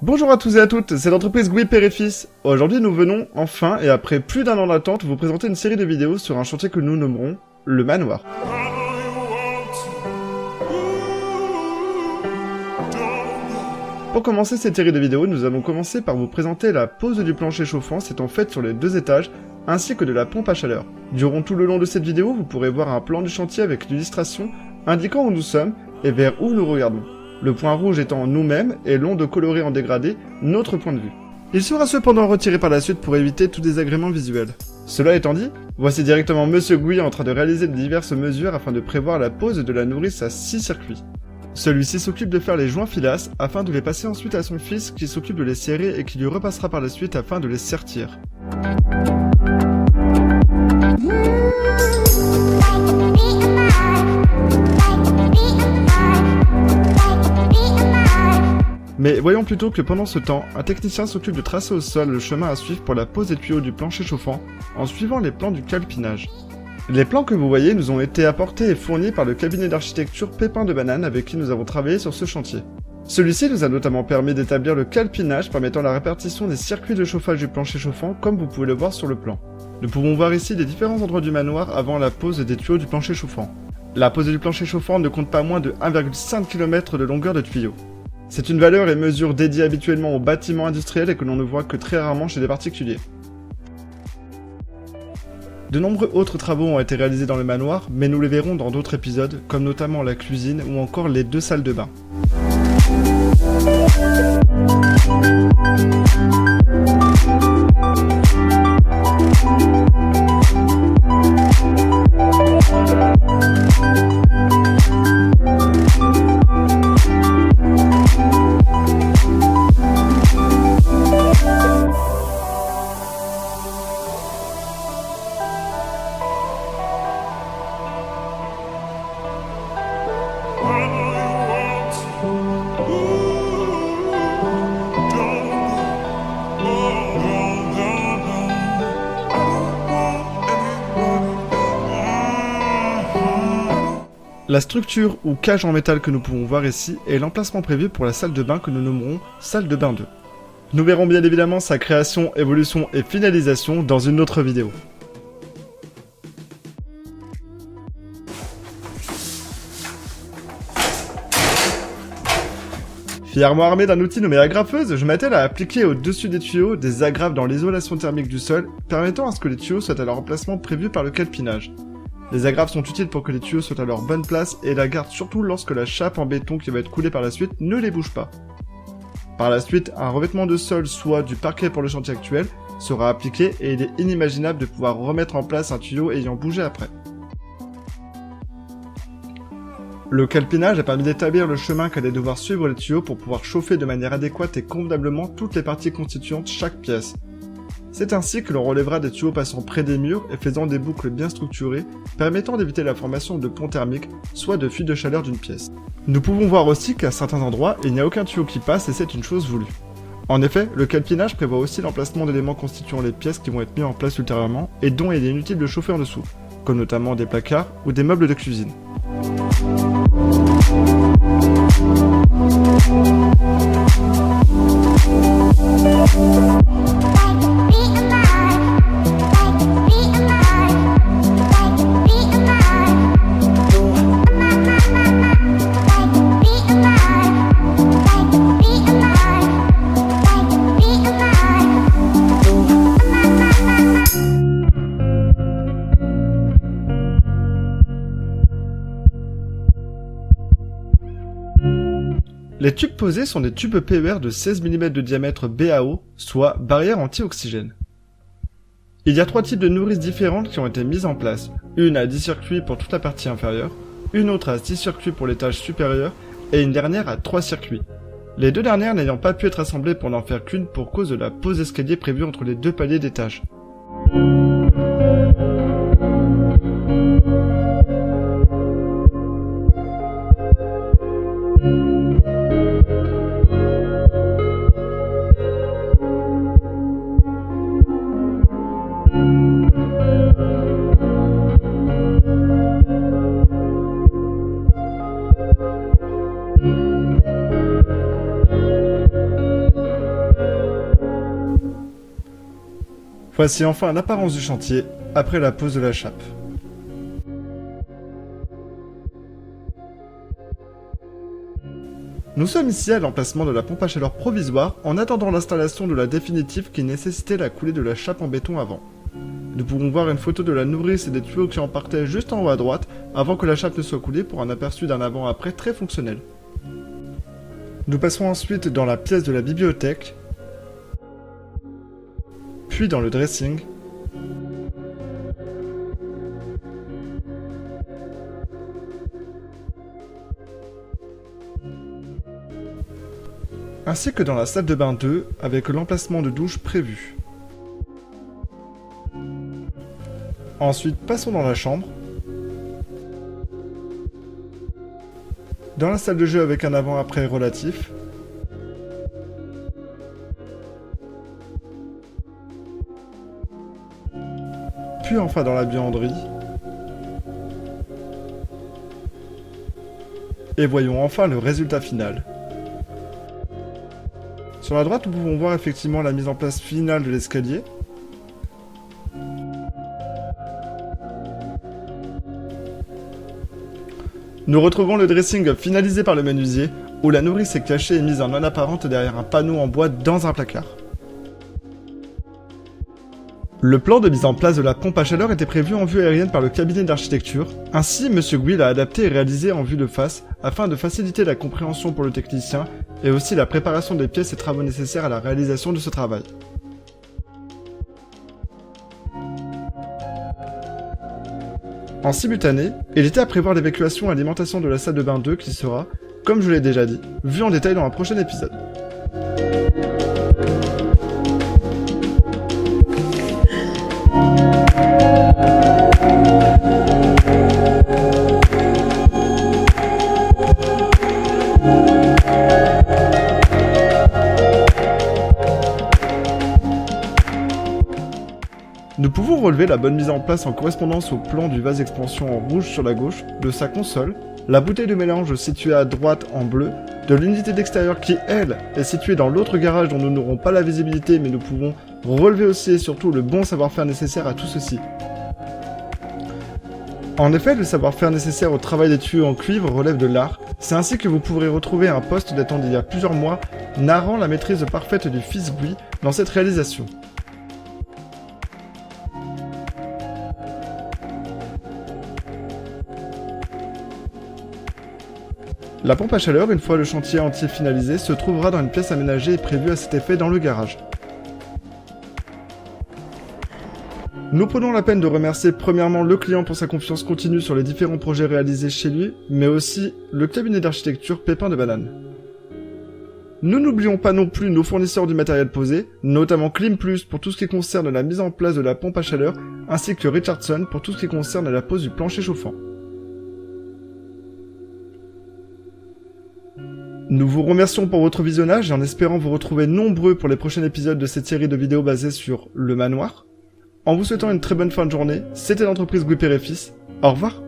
Bonjour à tous et à toutes, c'est l'entreprise Gouy Père et Fils. Aujourd'hui nous venons, enfin et après plus d'1 an d'attente, vous présenter une série de vidéos sur un chantier que nous nommerons le manoir. Pour commencer cette série de vidéos, nous allons commencer par vous présenter la pose du plancher chauffant s'étant faite sur les 2 étages, ainsi que de la pompe à chaleur. Durant tout le long de cette vidéo, vous pourrez voir un plan du chantier avec l'illustration indiquant où nous sommes et vers où nous regardons. Le point rouge étant nous-mêmes et l'onde colorée en dégradé, notre point de vue. Il sera cependant retiré par la suite pour éviter tout désagrément visuel. Cela étant dit, voici directement Monsieur Gouy en train de réaliser de diverses mesures afin de prévoir la pose de la nourrice à 6 circuits. Celui-ci s'occupe de faire les joints filasse afin de les passer ensuite à son fils qui s'occupe de les serrer et qui lui repassera par la suite afin de les sertir. Mais voyons plutôt que pendant ce temps, un technicien s'occupe de tracer au sol le chemin à suivre pour la pose des tuyaux du plancher chauffant en suivant les plans du calpinage. Les plans que vous voyez nous ont été apportés et fournis par le cabinet d'architecture Pépin de Banane avec qui nous avons travaillé sur ce chantier. Celui-ci nous a notamment permis d'établir le calpinage permettant la répartition des circuits de chauffage du plancher chauffant comme vous pouvez le voir sur le plan. Nous pouvons voir ici les différents endroits du manoir avant la pose des tuyaux du plancher chauffant. La pose du plancher chauffant ne compte pas moins de 1,5 km de longueur de tuyaux. C'est une valeur et mesure dédiée habituellement aux bâtiments industriels et que l'on ne voit que très rarement chez des particuliers. De nombreux autres travaux ont été réalisés dans le manoir, mais nous les verrons dans d'autres épisodes, comme notamment la cuisine ou encore les 2 salles de bain. La structure ou cage en métal que nous pouvons voir ici est l'emplacement prévu pour la salle de bain que nous nommerons salle de bain 2. Nous verrons bien évidemment sa création, évolution et finalisation dans une autre vidéo. Fièrement armé d'un outil nommé agrafeuse, je m'attelle à appliquer au-dessus des tuyaux des agrafes dans l'isolation thermique du sol, permettant à ce que les tuyaux soient à leur emplacement prévu par le calpinage. Les agrafes sont utiles pour que les tuyaux soient à leur bonne place et la gardent surtout lorsque la chape en béton qui va être coulée par la suite ne les bouge pas. Par la suite, un revêtement de sol, soit du parquet pour le chantier actuel, sera appliqué et il est inimaginable de pouvoir remettre en place un tuyau ayant bougé après. Le calpinage a permis d'établir le chemin qu'allaient devoir suivre les tuyaux pour pouvoir chauffer de manière adéquate et convenablement toutes les parties constituantes chaque pièce. C'est ainsi que l'on relèvera des tuyaux passant près des murs et faisant des boucles bien structurées, permettant d'éviter la formation de ponts thermiques, soit de fuite de chaleur d'une pièce. Nous pouvons voir aussi qu'à certains endroits, il n'y a aucun tuyau qui passe et c'est une chose voulue. En effet, le calpinage prévoit aussi l'emplacement d'éléments constituant les pièces qui vont être mis en place ultérieurement et dont il est inutile de chauffer en dessous, comme notamment des placards ou des meubles de cuisine. Les tubes posés sont des tubes PER de 16 mm de diamètre BAO, soit barrière anti-oxygène. Il y a 3 types de nourrices différentes qui ont été mises en place, une à 10 circuits pour toute la partie inférieure, une autre à 6 circuits pour l'étage supérieur, et une dernière à 3 circuits. Les 2 dernières n'ayant pas pu être assemblées pour n'en faire qu'une pour cause de la pose d'escalier prévue entre les 2 paliers d'étage. Voici enfin l'apparence du chantier après la pose de la chape. Nous sommes ici à l'emplacement de la pompe à chaleur provisoire en attendant l'installation de la définitive qui nécessitait la coulée de la chape en béton avant. Nous pouvons voir une photo de la nourrice et des tuyaux qui en partaient juste en haut à droite avant que la chape ne soit coulée pour un aperçu d'un avant-après très fonctionnel. Nous passons ensuite dans la pièce de la bibliothèque, puis dans le dressing, ainsi que dans la salle de bain 2 avec l'emplacement de douche prévu. Ensuite, passons dans la chambre, dans la salle de jeu avec un avant-après relatif, puis enfin dans la buanderie, et voyons enfin le résultat final. Sur la droite, nous pouvons voir effectivement la mise en place finale de l'escalier. Nous retrouvons le dressing finalisé par le menuisier, où la nourrice est cachée et mise en non apparente derrière un panneau en bois dans un placard. Le plan de mise en place de la pompe à chaleur était prévu en vue aérienne par le cabinet d'architecture. Ainsi, M. Gouy l'a adapté et réalisé en vue de face, afin de faciliter la compréhension pour le technicien, et aussi la préparation des pièces et travaux nécessaires à la réalisation de ce travail. En simultané, il était à prévoir l'évacuation et l'alimentation de la salle de bain 2 qui sera, comme je l'ai déjà dit, vue en détail dans un prochain épisode. Nous pouvons relever la bonne mise en place en correspondance au plan du vase expansion en rouge sur la gauche, de sa console, la bouteille de mélange située à droite en bleu, de l'unité d'extérieur qui, elle, est située dans l'autre garage dont nous n'aurons pas la visibilité mais nous pouvons relever aussi et surtout le bon savoir-faire nécessaire à tout ceci. En effet, le savoir-faire nécessaire au travail des tuyaux en cuivre relève de l'art, c'est ainsi que vous pourrez retrouver un post datant d'il y a plusieurs mois narrant la maîtrise parfaite du fils Gouy dans cette réalisation. La pompe à chaleur, une fois le chantier entier finalisé, se trouvera dans une pièce aménagée et prévue à cet effet dans le garage. Nous prenons la peine de remercier premièrement le client pour sa confiance continue sur les différents projets réalisés chez lui, mais aussi le cabinet d'architecture Pépin de Banane. Nous n'oublions pas non plus nos fournisseurs du matériel posé, notamment Clim Plus pour tout ce qui concerne la mise en place de la pompe à chaleur, ainsi que Richardson pour tout ce qui concerne la pose du plancher chauffant. Nous vous remercions pour votre visionnage et en espérant vous retrouver nombreux pour les prochains épisodes de cette série de vidéos basées sur le manoir. En vous souhaitant une très bonne fin de journée, c'était l'entreprise Gouy Père et Fils. Au revoir.